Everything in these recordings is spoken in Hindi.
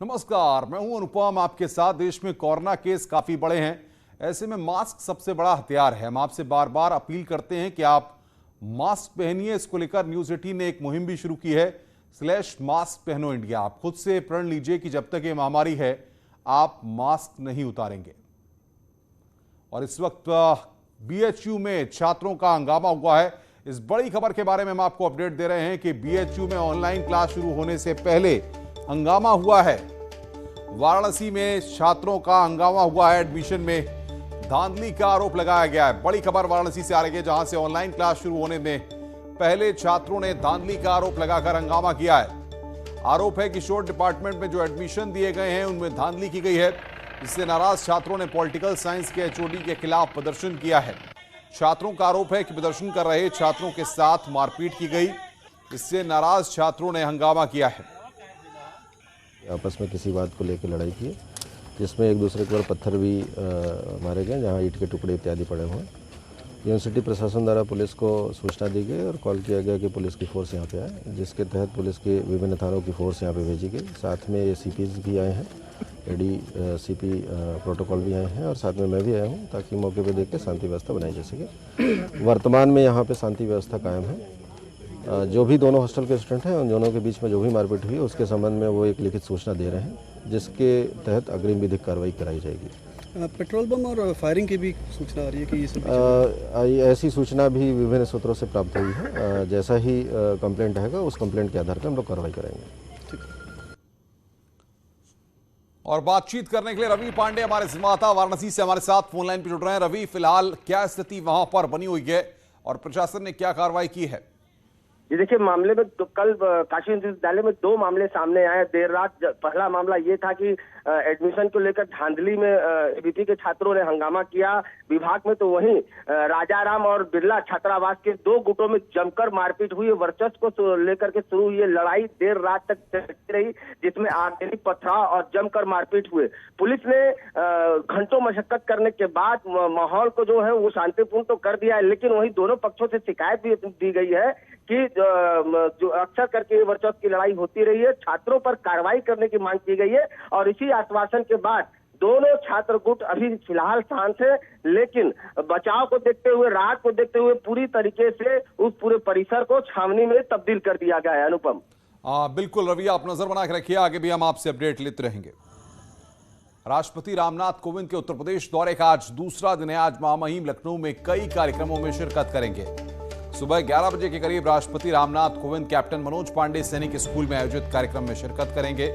नमस्कार, मैं हूं अनुपम। आपके साथ। देश में कोरोना केस काफी बड़े हैं, ऐसे में मास्क सबसे बड़ा हथियार है। हम आपसे बार बार अपील करते हैं कि आप मास्क पहनिए। इसको लेकर न्यूज 18 ने एक मुहिम भी शुरू की है, /मास्क पहनो इंडिया। आप खुद से प्रण लीजिए कि जब तक ये महामारी है आप मास्क नहीं उतारेंगे। और इस वक्त बीएचयू में छात्रों का हंगामा हुआ है। इस बड़ी खबर के बारे में हम आपको अपडेट दे रहे हैं कि बीएचयू में ऑनलाइन क्लास शुरू होने से पहले हंगामा हुआ है। वाराणसी में छात्रों का हंगामा हुआ है। एडमिशन में धांधली का आरोप लगाया गया है। बड़ी खबर वाराणसी से आ रही है, जहां से ऑनलाइन क्लास शुरू होने में पहले छात्रों ने धांधली का आरोप लगाकर हंगामा किया है। आरोप है कि शोध डिपार्टमेंट में जो एडमिशन दिए गए हैं उनमें धांधली की गई है। इससे नाराज छात्रों ने पॉलिटिकल साइंस के एचओडी के खिलाफ प्रदर्शन किया है। छात्रों का आरोप है कि प्रदर्शन कर रहे छात्रों के साथ मारपीट की गई। इससे नाराज छात्रों ने हंगामा किया है। आपस में किसी बात को लेकर लड़ाई की, जिसमें एक दूसरे के ऊपर पत्थर भी मारे गए, जहां ईंट के टुकड़े इत्यादि पड़े हुए हैं। यूनिवर्सिटी प्रशासन द्वारा पुलिस को सूचना दी गई और कॉल किया गया कि पुलिस की फोर्स यहां पे आए, जिसके तहत पुलिस की विभिन्न थानों की फोर्स यहां पे भेजी गई। साथ में एसीपीज भी आए हैं, एडीसीपी प्रोटोकॉल भी आए हैं और साथ में मैं भी आया हूं, ताकि मौके पर देख के शांति व्यवस्था बनाई जा सके। वर्तमान में यहाँ पे शांति व्यवस्था कायम है। जो भी दोनों हॉस्टल के स्टूडेंट हैं, उन दोनों के बीच में जो भी मारपीट हुई उसके संबंध में वो एक लिखित सूचना दे रहे हैं, जिसके तहत अग्रिम विधिक कार्रवाई कराई जाएगी। पेट्रोल बम और फायरिंग की भी सूचना आ रही है कि ये सब ऐसी सूचना भी विभिन्न सूत्रों से प्राप्त हुई है। जैसा ही कंप्लेंट आएगा उस कंप्लेंट के आधार पर हम लोग कार्रवाई करेंगे। और बातचीत करने के लिए रवि पांडे हमारे संवाददाता वाराणसी से हमारे साथ फोन लाइन पर जुड़ रहे हैं। रवि, फिलहाल क्या स्थिति वहां पर बनी हुई है और प्रशासन ने क्या कार्रवाई की है? जी देखिए, मामले में तो कल काशी विश्वविद्यालय में दो मामले सामने आए देर रात। पहला मामला ये था कि एडमिशन को लेकर धांधली में एबीपी के छात्रों ने हंगामा किया विभाग में, तो वहीं राजाराम और बिरला छात्रावास के दो गुटों में जमकर मारपीट हुई। वर्चस्व को लेकर के शुरू हुई लड़ाई देर रात तक चलती रही, जिसमें आगजनी, पथराव और जमकर मारपीट हुए। पुलिस ने घंटों मशक्कत करने के बाद माहौल को जो है वो शांतिपूर्ण तो कर दिया है, लेकिन वहीं दोनों पक्षों से शिकायत भी दी गई है कि जो अक्सर करके वर्चस्व की लड़ाई होती रही है। छात्रों पर कार्रवाई करने की मांग की गई है और इसी आश्वासन के बाद दोनों छात्र गुट अभी फिलहाल शांत है, लेकिन बचाव को देखते हुए, राहत को देखते हुए पूरी तरीके से उस पूरे परिसर को छावनी में तब्दील कर दिया गया है। अनुपम। बिल्कुल रवि, आप नजर बना के रखिए, आगे भी हम आपसे अपडेट लेते रहेंगे। राष्ट्रपति रामनाथ कोविंद के उत्तर प्रदेश दौरे का आज दूसरा दिन है। आज महामहिम लखनऊ में कई कार्यक्रमों में शिरकत करेंगे। सुबह 11 बजे के करीब राष्ट्रपति रामनाथ कोविंद कैप्टन मनोज पांडे सैनिक स्कूल में आयोजित कार्यक्रम में शिरकत करेंगे।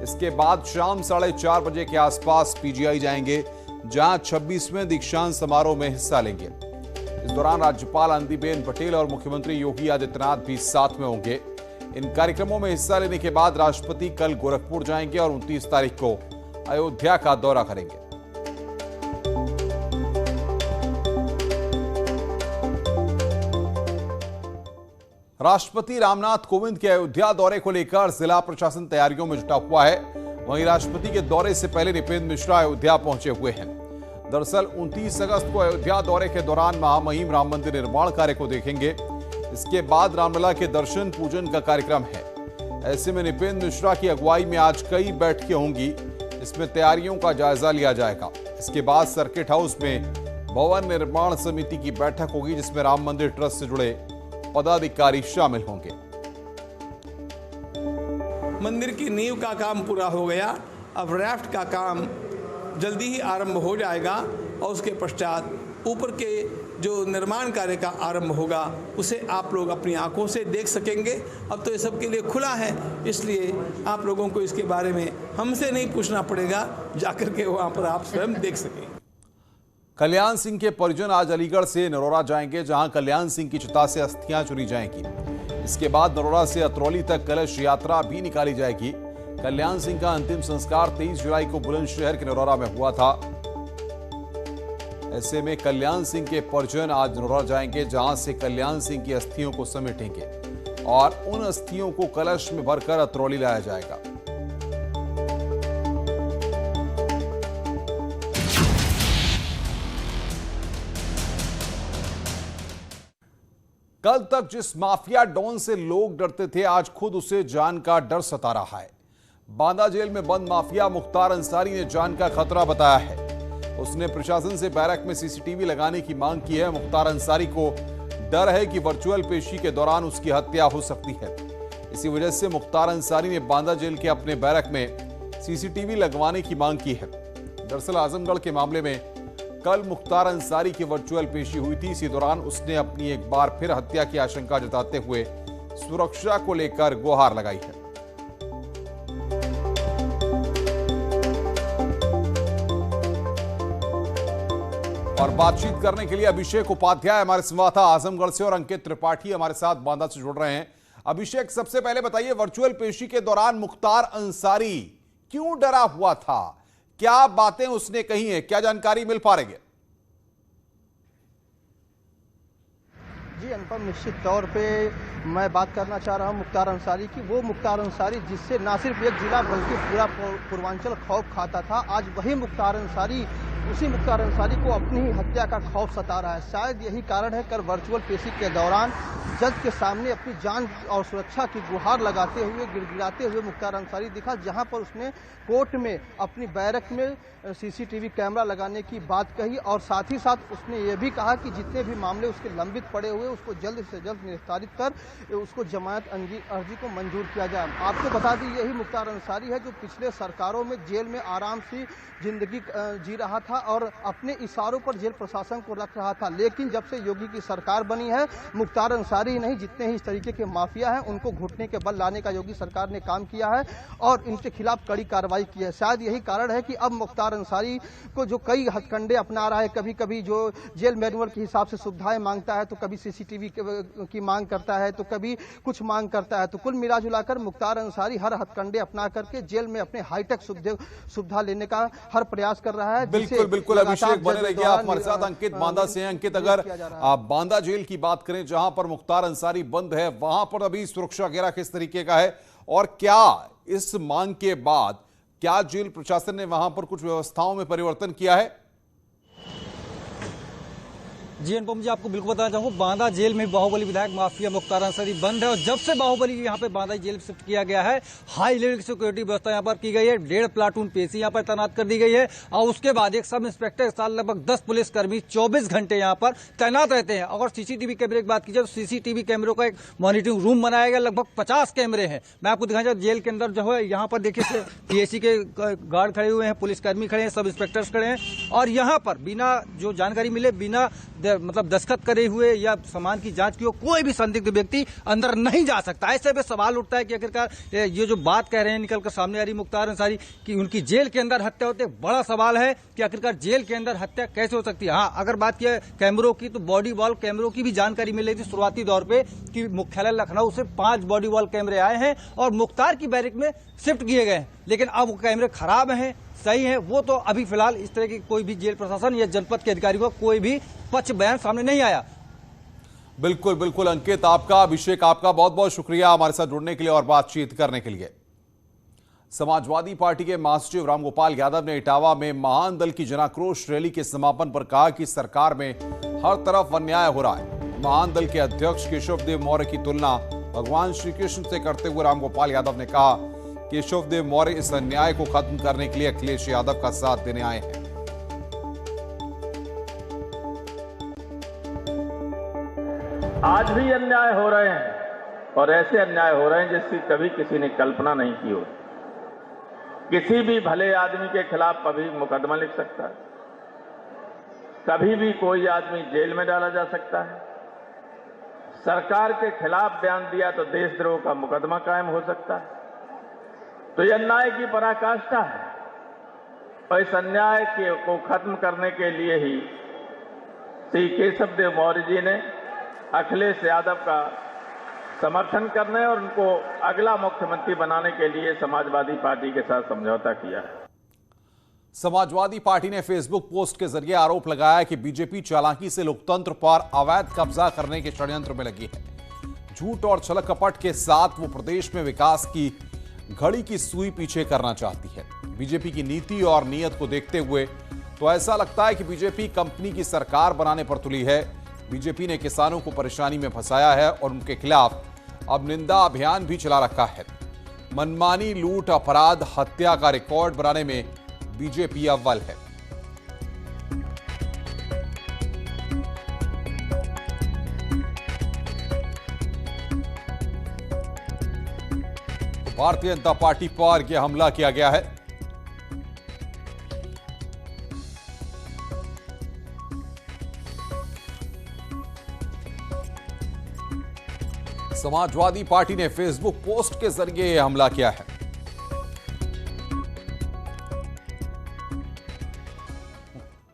इसके बाद शाम 4:30 बजे के आसपास पीजीआई जाएंगे, जहां 26वें दीक्षांत समारोह में हिस्सा लेंगे। इस दौरान राज्यपाल आनंदीबेन पटेल और मुख्यमंत्री योगी आदित्यनाथ भी साथ में होंगे। इन कार्यक्रमों में हिस्सा लेने के बाद राष्ट्रपति कल गोरखपुर जाएंगे और 29 तारीख को अयोध्या का दौरा करेंगे। राष्ट्रपति रामनाथ कोविंद के अयोध्या दौरे को लेकर जिला प्रशासन तैयारियों में जुटा हुआ है। वहीं राष्ट्रपति के दौरे से पहले नृपेंद्र मिश्रा अयोध्या पहुंचे हुए हैं। दरअसल 29 अगस्त को अयोध्या दौरे के दौरान महामहिम राम मंदिर निर्माण कार्य को देखेंगे। इसके बाद रामलला के दर्शन पूजन का कार्यक्रम है। ऐसे में नृपेंद्र मिश्रा की अगुवाई में आज कई बैठकें होंगी। इसमें तैयारियों का जायजा लिया जाएगा। इसके बाद सर्किट हाउस में भवन निर्माण समिति की बैठक होगी, जिसमें राम मंदिर ट्रस्ट से जुड़े पदाधिकारी शामिल होंगे। मंदिर की नींव का काम पूरा हो गया, अब राफ्ट का काम जल्दी ही आरंभ हो जाएगा और उसके पश्चात ऊपर के जो निर्माण कार्य का आरंभ होगा उसे आप लोग अपनी आंखों से देख सकेंगे। अब तो ये सबके लिए खुला है, इसलिए आप लोगों को इसके बारे में हमसे नहीं पूछना पड़ेगा, जाकर के वहाँ पर आप स्वयं देख सकेंगे। कल्याण सिंह के परिजन आज अलीगढ़ से नरोरा जाएंगे, जहां कल्याण सिंह की चिता से अस्थियां चुनी जाएंगी। इसके बाद नरोरा से अतरौली तक कलश यात्रा भी निकाली जाएगी। कल्याण सिंह का अंतिम संस्कार 23 जुलाई को बुलंदशहर के नरोरा में हुआ था। ऐसे में कल्याण सिंह के परिजन आज नरोरा जाएंगे, जहां से कल्याण सिंह की अस्थियों को समेटेंगे और उन अस्थियों को कलश में भरकर अतरौली लाया जाएगा। कल तक जिस माफिया डॉन से लोग डरते थे, आज खुद उसे जान का डर सता रहा है। बांदा जेल में बंद माफिया मुख्तार अंसारी ने जान का खतरा बताया है। उसने प्रशासन से बैरक में सीसीटीवी लगाने की मांग की है। मुख्तार अंसारी को डर है कि वर्चुअल पेशी के दौरान उसकी हत्या हो सकती है। इसी वजह से मुख्तार अंसारी ने बांदा जेल के अपने बैरक में सीसीटीवी लगवाने की मांग की है। दरअसल आजमगढ़ के मामले में कल मुख्तार अंसारी की वर्चुअल पेशी हुई थी। इसी दौरान उसने अपनी एक बार फिर हत्या की आशंका जताते हुए सुरक्षा को लेकर गुहार लगाई है। और बातचीत करने के लिए अभिषेक उपाध्याय हमारे संवाददाता आजमगढ़ से और अंकित त्रिपाठी हमारे साथ बांदा से जुड़ रहे हैं। अभिषेक, सबसे पहले बताइए, वर्चुअल पेशी के दौरान मुख्तार अंसारी क्यों डरा हुआ था? क्या बातें उसने कही हैं? क्या जानकारी मिल पा रही है? जी अनुपम, निश्चित तौर पे मैं बात करना चाह रहा हूं मुख्तार अंसारी की। वो मुख्तार अंसारी जिससे ना सिर्फ एक जिला बल्कि पूरा पूर्वांचल खौफ खाता था, आज वही मुख्तार अंसारी, उसी मुख्तार अंसारी को अपनी ही हत्या का खौफ सता रहा है। शायद यही कारण है कल वर्चुअल पेशी के दौरान जज के सामने अपनी जान और सुरक्षा की गुहार लगाते हुए, गिड़गिड़ाते हुए मुख्तार अंसारी दिखा, जहां पर उसने कोर्ट में अपनी बैरक में सीसीटीवी कैमरा लगाने की बात कही और साथ ही साथ उसने ये भी कहा कि जितने भी मामले उसके लंबित पड़े हुए उसको जल्द से जल्द निस्तारित कर उसको जमानत अर्जी को मंजूर किया जाए। आपको बता दी, यही मुख्तार अंसारी है जो पिछले सरकारों में जेल में आराम से जिंदगी जी रहा था और अपने इशारों पर जेल प्रशासन को रख रहा था। लेकिन जब से योगी की सरकार बनी है, मुख्तार अंसारी ही नहीं, जितने ही इस तरीके के माफिया हैं उनको घुटने के बल लाने का योगी सरकार ने काम किया है और इनके खिलाफ कड़ी कार्रवाई की है। शायद यही कारण है कि अब मुख्तार अंसारी को जो कई हथकंडे अपना रहा है, कभी कभी जो जेल मैनुअल के हिसाब से सुविधाएं मांगता है, तो कभी सीसीटीवी की मांग करता है, तो कभी कुछ मांग करता है। तो कुल मिला जुलाकर मुख्तार अंसारी हर हथकंडे अपना करके जेल में अपने हाईटेक सुविधा लेने का हर प्रयास कर रहा है। बिल्कुल बिल्कुल अभिषेक, बने रहिए आप हमारे साथ। अंकित बांदा से हैं। अंकित, अगर आप बांदा जेल की बात करें जहां पर मुख्तार अंसारी बंद है, वहां पर अभी सुरक्षा वगैरह किस तरीके का है और क्या इस मांग के बाद क्या जेल प्रशासन ने वहां पर कुछ व्यवस्थाओं में परिवर्तन किया है? जी अनुपम, मुझे आपको बिल्कुल बताना चाहूँगा, बांदा जेल में बाहुबली विधायक माफिया मुख्तार अंसारी बंद है और जब से बाहुबली यहाँ पे बांदा जेल शिफ्ट किया गया है, हाई लेवल की सिक्योरिटी व्यवस्था यहाँ पर की गई है। 1.5 प्लाटून पेशी यहाँ पर तैनात कर दी गई है और उसके बाद एक सब इंस्पेक्टर के साथ लगभग 10 पुलिसकर्मी 24 घंटे यहाँ पर तैनात रहते हैं। अगर सीसीटीवी कैमरे की बात की जाए तो सीसीटीवी कैमरों का एक मॉनिटरिंग रूम बनाया गया, लगभग 50 कैमरे हैं। मैं आपको दिखाना चाहूँ, जेल के अंदर जो है यहाँ पर देखिए पीएसी के गार्ड खड़े हुए हैं, पुलिसकर्मी खड़े हैं, सब इंस्पेक्टर्स खड़े हैं और यहाँ पर बिना जो जानकारी मिले, बिना मतलब दस्तखत करे हुए या सामान की जांच की हो, कोई भी संदिग्ध व्यक्ति अंदर नहीं जा सकता। ऐसे में सवाल उठता है कि आखिरकार ये जो बात कह रहे हैं निकलकर सामने आ रही मुख्तार अंसारी कि उनकी जेल के अंदर हत्या होती है, बड़ा सवाल है कि आखिरकार जेल के अंदर हत्या कैसे हो सकती है। हाँ, अगर बात की कैमरों की तो बॉडी वॉल कैमरों की भी जानकारी मिल रही थी शुरुआती दौर पे कि मुख्यालय लखनऊ से 5 बॉडी वॉल कैमरे आए हैं और मुख्तार की बैरक में शिफ्ट किए गए हैं, लेकिन अब वो कैमरे खराब हैं, सही है, वो तो अभी फिलहाल इस तरह की कोई भी जेल प्रशासन या जनपद के अधिकारियों का कोई भी पक्ष बयान सामने नहीं आया। बिल्कुल बिल्कुल अंकित, आपका, अभिषेक, आपका बहुत बहुत शुक्रिया हमारे साथ जुड़ने के लिए और बातचीत करने के लिए। समाजवादी पार्टी के महासचिव रामगोपाल यादव ने इटावा में महान दल की जनाक्रोश रैली के समापन पर कहा कि सरकार में हर तरफ अन्याय हो रहा है। महान दल के अध्यक्ष केशवदेव मौर्य की तुलना भगवान श्री कृष्ण से करते हुए रामगोपाल यादव ने कहा केशवदेव मौर्य इस अन्याय को खत्म करने के लिए अखिलेश यादव का साथ देने आए हैं। आज भी अन्याय हो रहे हैं और ऐसे अन्याय हो रहे हैं जिसकी कभी किसी ने कल्पना नहीं की हो। किसी भी भले आदमी के खिलाफ कभी मुकदमा लिख सकता है, कभी भी कोई आदमी जेल में डाला जा सकता है। सरकार के खिलाफ बयान दिया तो देशद्रोह का मुकदमा कायम हो सकता है। तो यह अन्याय की पराकाष्ठा है और इस अन्याय को खत्म करने के लिए ही श्री केशवदेव मौर्य जी ने अखिलेश यादव का समर्थन करने और उनको अगला मुख्यमंत्री बनाने के लिए समाजवादी पार्टी के साथ समझौता किया है। समाजवादी पार्टी ने फेसबुक पोस्ट के जरिए आरोप लगाया कि बीजेपी चालाकी से लोकतंत्र पर अवैध कब्जा करने के षड्यंत्र में लगी है। झूठ और छल कपट के साथ वो प्रदेश में विकास की घड़ी की सुई पीछे करना चाहती है। बीजेपी की नीति और नीयत को देखते हुए तो ऐसा लगता है कि बीजेपी कंपनी की सरकार बनाने पर तुली है। बीजेपी ने किसानों को परेशानी में फंसाया है और उनके खिलाफ अब निंदा अभियान भी चला रखा है। मनमानी, लूट, अपराध, हत्या का रिकॉर्ड बनाने में बीजेपी अव्वल है। भारतीय जनता पार्टी पर यह हमला किया गया है। समाजवादी पार्टी ने फेसबुक पोस्ट के जरिए यह हमला किया है।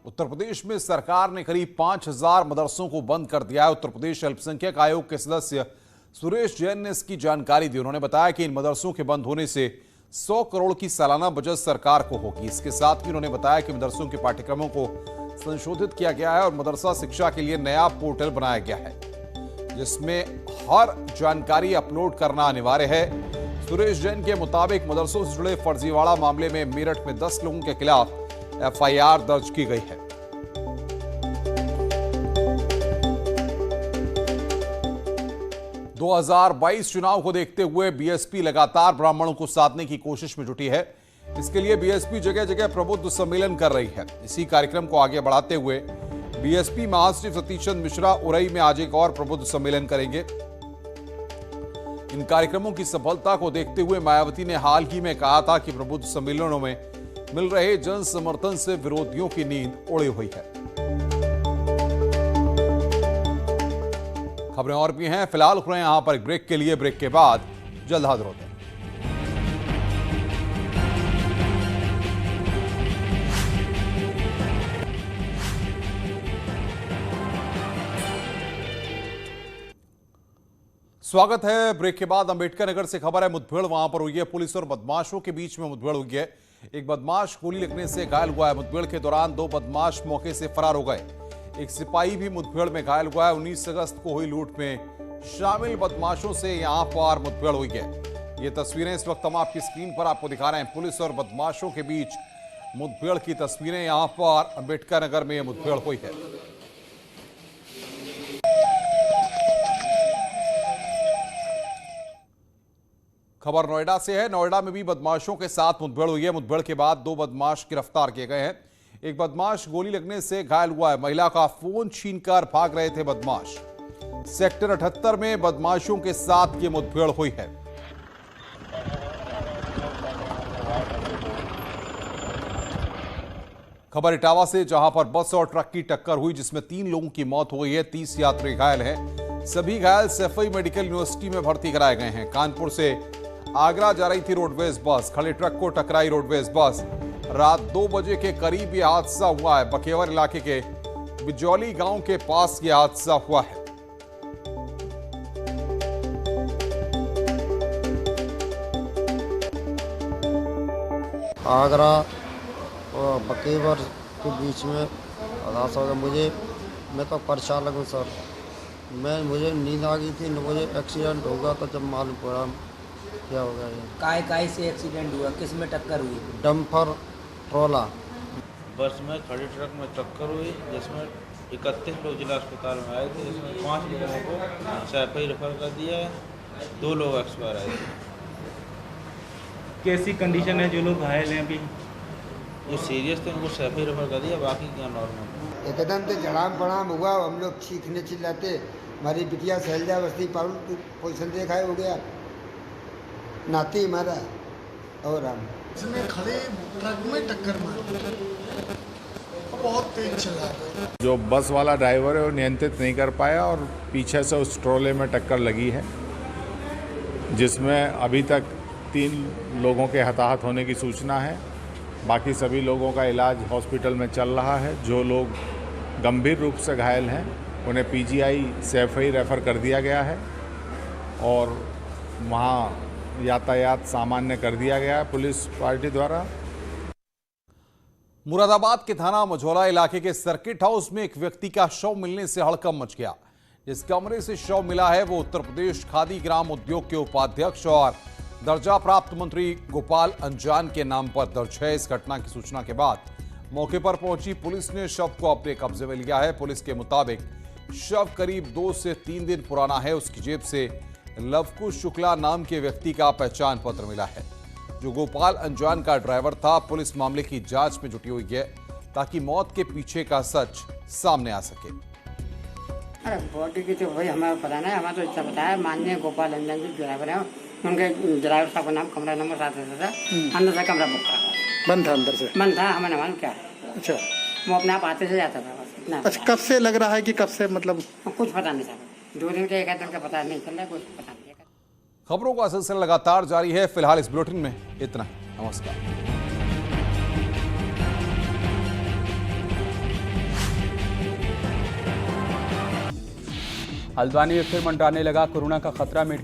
उत्तर प्रदेश में सरकार ने करीब 5000 मदरसों को बंद कर दिया है। उत्तर प्रदेश अल्पसंख्यक आयोग के सदस्य सुरेश जैन ने इसकी जानकारी दी। उन्होंने बताया कि इन मदरसों के बंद होने से 100 करोड़ की सालाना बचत सरकार को होगी। इसके साथ ही उन्होंने बताया कि मदरसों के पाठ्यक्रमों को संशोधित किया गया है और मदरसा शिक्षा के लिए नया पोर्टल बनाया गया है, जिसमें हर जानकारी अपलोड करना अनिवार्य है। सुरेश जैन के मुताबिक मदरसों से जुड़े फर्जीवाड़ा मामले में मेरठ में 10 लोगों के खिलाफ FIR दर्ज की गई है। – 2022 चुनाव को देखते हुए बीएसपी लगातार ब्राह्मणों को साधने की कोशिश में जुटी है। इसके लिए बीएसपी जगह जगह प्रबुद्ध सम्मेलन कर रही है। इसी कार्यक्रम को आगे बढ़ाते हुए बीएसपी महासचिव सतीशचंद्र मिश्रा उरई में आज एक और प्रबुद्ध सम्मेलन करेंगे। इन कार्यक्रमों की सफलता को देखते हुए मायावती ने हाल ही में कहा था कि प्रबुद्ध सम्मेलनों में मिल रहे जन समर्थन से विरोधियों की नींद उड़ी हुई है। खबरें और भी हैं, फिलहाल रुक रहे हैं यहां पर ब्रेक के लिए। ब्रेक के बाद जल्द हाजिर होते हैं। स्वागत है। ब्रेक के बाद अंबेडकर नगर से खबर है, मुठभेड़ वहां पर हुई है। पुलिस और बदमाशों के बीच में मुठभेड़ हुई है। एक बदमाश गोली लगने से घायल हुआ है। मुठभेड़ के दौरान 2 बदमाश मौके से फरार हो गए। एक सिपाही भी मुठभेड़ में घायल हुआ है। 19 अगस्त को हुई लूट में शामिल बदमाशों से यहां पर मुठभेड़ हुई है। ये तस्वीरें इस वक्त हम आपकी स्क्रीन पर आपको दिखा रहे हैं। पुलिस और बदमाशों के बीच मुठभेड़ की तस्वीरें यहां पर अंबेडकर नगर में मुठभेड़ हुई है। खबर नोएडा से है। नोएडा में भी बदमाशों के साथ मुठभेड़ हुई है। मुठभेड़ के बाद 2 बदमाश गिरफ्तार किए गए हैं। एक बदमाश गोली लगने से घायल हुआ है। महिला का फोन छीनकर भाग रहे थे बदमाश। सेक्टर 78 में बदमाशों के साथ ये मुठभेड़ हुई है। खबर इटावा से, जहां पर बस और ट्रक की टक्कर हुई जिसमें 3 लोगों की मौत हो गई है। 30 यात्री घायल हैं। सभी घायल सैफई मेडिकल यूनिवर्सिटी में भर्ती कराए गए हैं। कानपुर से आगरा जा रही थी रोडवेज बस, खड़े ट्रक को टकराई रोडवेज बस। रात 2 बजे के करीब यह हादसा हुआ है। बकेवर इलाके के बिजौली गांव के पास यह हादसा हुआ है। आगरा और बकेवर के बीच में हादसा हो गया। मैं तो परेशान लगूँ सर। मुझे नींद आ गई थी, मुझे एक्सीडेंट हो गया था। जब मालूम पड़ा क्या हो गया। ये काय से एक्सीडेंट हुआ? किस में टक्कर हुई? डंपर ट्रोला बस में खड़ी ट्रक में टक्कर हुई, जिसमें 31 लोग जिला अस्पताल में आए थे, जिसमें 5 लोगों को सैफई रेफर कर दिया है। 2 लोग एक्सपायर आए थे। कैसी कंडीशन है? जो लोग घायल हैं अभी, जो सीरियस थे उनको सैफई रेफर कर दिया, बाकी क्या नॉर्मल। एकदम से जड़ाम पड़ाम हुआ। हम लोग चीखने चिल्लाते। हमारी बिटिया शैलजा बस्ती पारुल पोजिशन देखा हो गया, नाती हमारा और हम इसमें खड़े ट्रक में टक्कर मारी, बहुत तेज चला। जो बस वाला ड्राइवर है वो नियंत्रित नहीं कर पाया और पीछे से उस ट्रोले में टक्कर लगी है, जिसमें अभी तक 3 लोगों के हताहत होने की सूचना है। बाकी सभी लोगों का इलाज हॉस्पिटल में चल रहा है। जो लोग गंभीर रूप से घायल हैं उन्हें PGI सैफई रेफर कर दिया गया है और वहाँ यातायात सामान्य कर दिया गया है पुलिस पार्टी द्वारा। मुरादाबाद के थाना मझौला इलाके के सर्किट हाउस में एक व्यक्ति का शव मिलने से हड़कंप मच गया। जिस कमरे से शव मिला है वो उत्तर प्रदेश खादी ग्राम उद्योग के उपाध्यक्ष और दर्जा प्राप्त मंत्री गोपाल अंजान के नाम पर दर्ज है। इस घटना की सूचना के बाद मौके पर पहुंची पुलिस ने शव को अपने कब्जे में लिया है। पुलिस के मुताबिक शव करीब 2 से 3 दिन पुराना है। उसकी जेब से लवकुश शुक्ला नाम के व्यक्ति का पहचान पत्र मिला है, जो गोपाल अंजान का ड्राइवर था। पुलिस मामले की जांच में जुटी हुई है ताकि मौत के पीछे का सच सामने आ सके। अरे बॉडी की तो भाई हमें पता नहीं, हमें तो इतना पता है माननीय गोपाल अंजान जी ड्राइवर हैं, उनके ड्राइवर साहब का नाम कमरा नंबर 7 था। अंदर से कमरा बुक था, बंद था, अंदर से बंद था, हमें न मालूम क्या। अच्छा, वो अपने आप आते से जाता था बस इतना। अच्छा, कब से लग रहा है कि कब से, मतलब कुछ पता नहीं था, 2 दिन के 1 दिन का पता नहीं चल रहा, कुछ पता नहीं। खबरों का सिलसिला लगातार जारी है। फिलहाल इस बुलेटिन में इतना। नमस्कार। हल्द्वानी में फिर मंडराने लगा कोरोना का खतरा।